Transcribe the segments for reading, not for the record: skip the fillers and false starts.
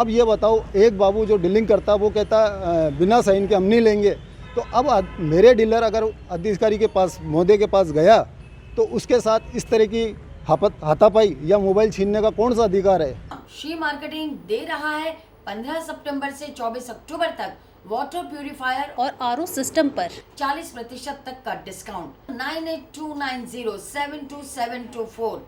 अब ये बताओ, एक बाबू जो डीलिंग करता है वो कहता बिना साइन के हम नहीं लेंगे। तो अब मेरे डीलर अगर अधिकारी के पास, महोदय के पास गया, तो उसके साथ इस तरह की हाथापाई या मोबाइल छीनने का कौन सा अधिकार है? श्री मार्केटिंग दे रहा है 15 सितंबर से 24 अक्टूबर तक वाटर प्यूरिफायर और आरओ सिस्टम पर 40% तक का डिस्काउंट। 9829072724।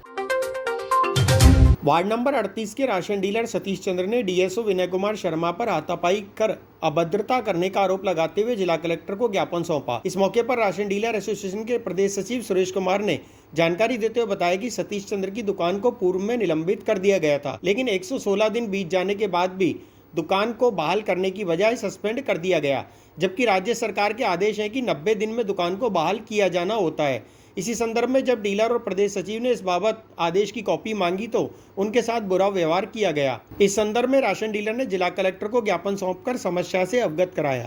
वार्ड नंबर 38 के राशन डीलर सतीश चंद्र ने डीएसओ विनय कुमार शर्मा पर हाथापाई कर अभद्रता करने का आरोप लगाते हुए जिला कलेक्टर को ज्ञापन सौंपा। इस मौके पर राशन डीलर एसोसिएशन के प्रदेश सचिव सुरेश कुमार ने जानकारी देते हुए बताया कि सतीश चंद्र की दुकान को पूर्व में निलंबित कर दिया गया था, लेकिन 116 दिन बीत जाने के बाद भी दुकान को बहाल करने की बजाय सस्पेंड कर दिया गया, जबकि राज्य सरकार के आदेश है कि 90 दिन में दुकान को बहाल किया जाना होता है। इसी संदर्भ में जब डीलर और प्रदेश सचिव ने इस बाबत आदेश की कॉपी मांगी तो उनके साथ बुरा व्यवहार किया गया। इस संदर्भ में राशन डीलर ने जिला कलेक्टर को ज्ञापन सौंपकर समस्या से अवगत कराया।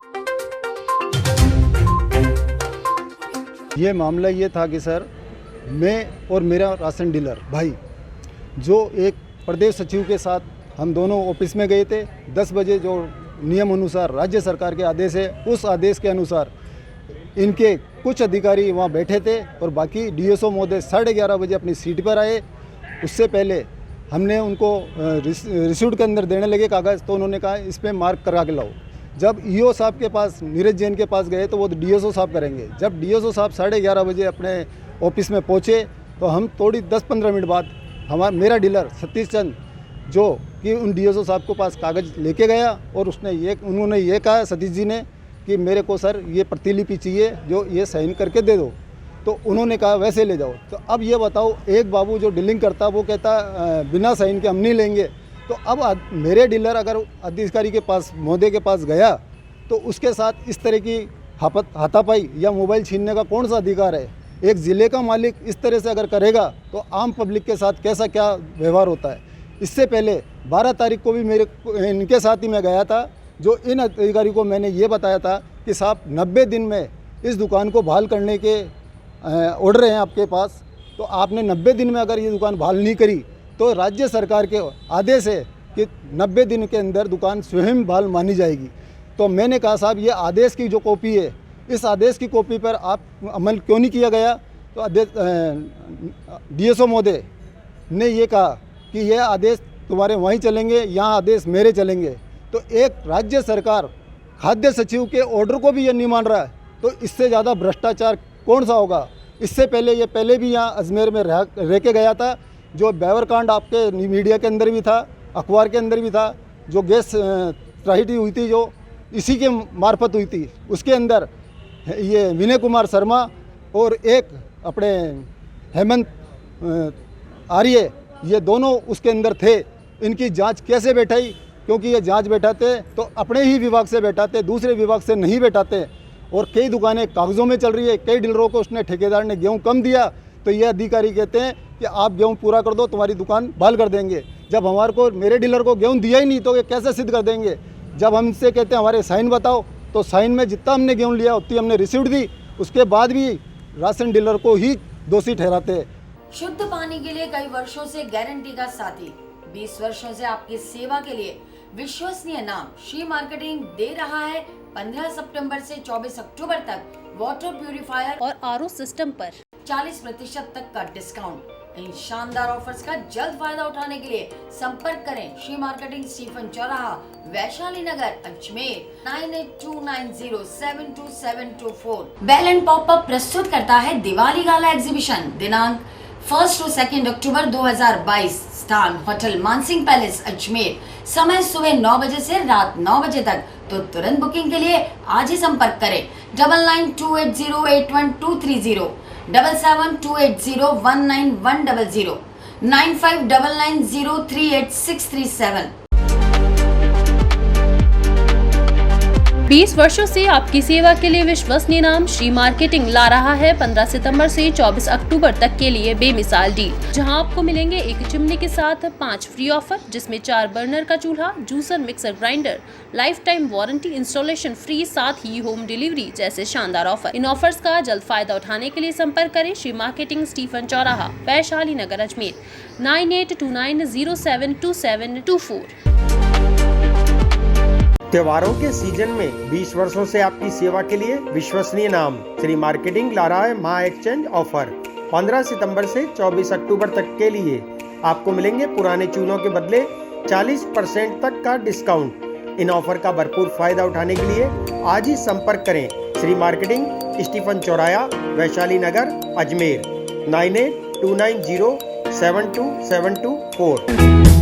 ये मामला ये था कि सर, मैं और मेरा राशन डीलर भाई जो एक प्रदेश सचिव के साथ हम दोनों ऑफिस में गए थे। 10 बजे जो नियम अनुसार राज्य सरकार के आदेश है, उस आदेश के अनुसार इनके कुछ अधिकारी वहाँ बैठे थे और बाकी डीएसओ महोदय 11:30 बजे अपनी सीट पर आए। उससे पहले हमने उनको रिसीट के अंदर देने लगे कागज़, तो उन्होंने कहा इस पर मार्क करा के लाओ। जब ईओ साहब के पास, नीरज जैन के पास गए तो वो डीएसओ साहब करेंगे। जब डीएसओ साहब 11:30 बजे अपने ऑफिस में पहुँचे तो हम थोड़ी 10-15 मिनट बाद मेरा डीलर सतीश चंद जो कि उन डीएसओ साहब के पास कागज़ लेके गया और उन्होंने ये कहा सतीश जी ने कि मेरे को सर ये प्रतिलिपि चाहिए जो ये साइन करके दे दो। तो उन्होंने कहा वैसे ले जाओ। तो अब ये बताओ, एक बाबू जो डीलिंग करता वो कहता बिना साइन के हम नहीं लेंगे। तो अब मेरे डीलर अगर अधिकारी के पास, महोदय के पास गया, तो उसके साथ इस तरह की हाथापाई या मोबाइल छीनने का कौन सा अधिकार है? एक ज़िले का मालिक इस तरह से अगर करेगा तो आम पब्लिक के साथ कैसा क्या व्यवहार होता है? इससे पहले 12 तारीख को भी इनके साथ ही मैं गया था, जो इन अधिकारी को मैंने ये बताया था कि साहब 90 दिन में इस दुकान को बहाल करने के ऑर्डर हैं आपके पास, तो आपने 90 दिन में अगर ये दुकान बहाल नहीं करी तो राज्य सरकार के आदेश है कि 90 दिन के अंदर दुकान स्वयं बहाल मानी जाएगी। तो मैंने कहा साहब ये आदेश की जो कॉपी है, इस आदेश की कॉपी पर आप अमल क्यों नहीं किया गया? तो डीएसओ महोदय ने ये कहा कि यह आदेश तुम्हारे वहीं चलेंगे, यहाँ आदेश मेरे चलेंगे। तो एक राज्य सरकार खाद्य सचिव के ऑर्डर को भी ये नहीं मान रहा है, तो इससे ज़्यादा भ्रष्टाचार कौन सा होगा? इससे पहले ये पहले भी यहाँ अजमेर में रह के गया था, जो बैवर कांड आपके मीडिया के अंदर भी था, अखबार के अंदर भी था, जो गैस त्राहिटी हुई थी जो इसी के मार्फत हुई थी, उसके अंदर ये विनय कुमार शर्मा और एक अपने हेमंत आर्य, ये दोनों उसके अंदर थे। इनकी जांच कैसे बैठाई? क्योंकि ये जांच बैठाते तो अपने ही विभाग से बैठाते, दूसरे विभाग से नहीं बैठाते। और कई दुकानें कागज़ों में चल रही है, कई डीलरों को उसने ठेकेदार ने गेहूं कम दिया तो ये अधिकारी कहते हैं कि आप गेहूं पूरा कर दो, तुम्हारी दुकान बहाल कर देंगे। जब हमारे को, मेरे डीलर को गेहूं दिया ही नहीं तो ये कैसे सिद्ध कर देंगे? जब हमसे कहते हैं हमारे साइन बताओ, तो साइन में जितना हमने गेहूँ लिया उतनी हमने रिसीट दी, उसके बाद भी राशन डीलर को ही दोषी ठहराते हैं। शुद्ध पानी के लिए कई वर्षों से गारंटी का साथी, 20 वर्षों से आपकी सेवा के लिए विश्वसनीय नाम श्री मार्केटिंग दे रहा है 15 सितंबर से 24 अक्टूबर तक वाटर प्यूरिफायर और आरओ सिस्टम पर 40% तक का डिस्काउंट। इन शानदार ऑफर्स का जल्द फायदा उठाने के लिए संपर्क करें श्री मार्केटिंग, स्टीफन चौराहा, वैशाली नगर, अजमेर। 9829072724। बेल एंड पॉपअप प्रस्तुत करता है दिवाली गाला एग्जीबिशन। दिनांक 1 से 2 अक्टूबर 2022। स्थान होटल मानसिंह पैलेस, अजमेर। समय सुबह 9 बजे से रात 9 बजे तक। तो तुरंत बुकिंग के लिए आज ही संपर्क करें 9928081230, 7728019100, 9599038637। 20 वर्षों से आपकी सेवा के लिए विश्वसनीय नाम श्री मार्केटिंग ला रहा है 15 सितंबर से 24 अक्टूबर तक के लिए बेमिसाल डील, जहां आपको मिलेंगे एक चिमनी के साथ 5 फ्री ऑफर, जिसमें 4 बर्नर का चूल्हा, juicer, mixer grinder, life time warranty, installation free, साथ ही होम डिलीवरी जैसे शानदार ऑफर। इन ऑफर्स का जल्द फायदा उठाने के लिए संपर्क करें श्री मार्केटिंग, स्टीफन चौराहा, वैशाली नगर, अजमेर। 9829072724। त्योहारों के सीजन में 20 वर्षों से आपकी सेवा के लिए विश्वसनीय नाम श्री मार्केटिंग ला रहा है माँ एक्सचेंज ऑफर। 15 सितंबर से 24 अक्टूबर तक के लिए आपको मिलेंगे पुराने चूल्हों के बदले 40% तक का डिस्काउंट। इन ऑफर का भरपूर फायदा उठाने के लिए आज ही संपर्क करें श्री मार्केटिंग, स्टीफन चौराया, वैशाली नगर, अजमेर। 9829072724।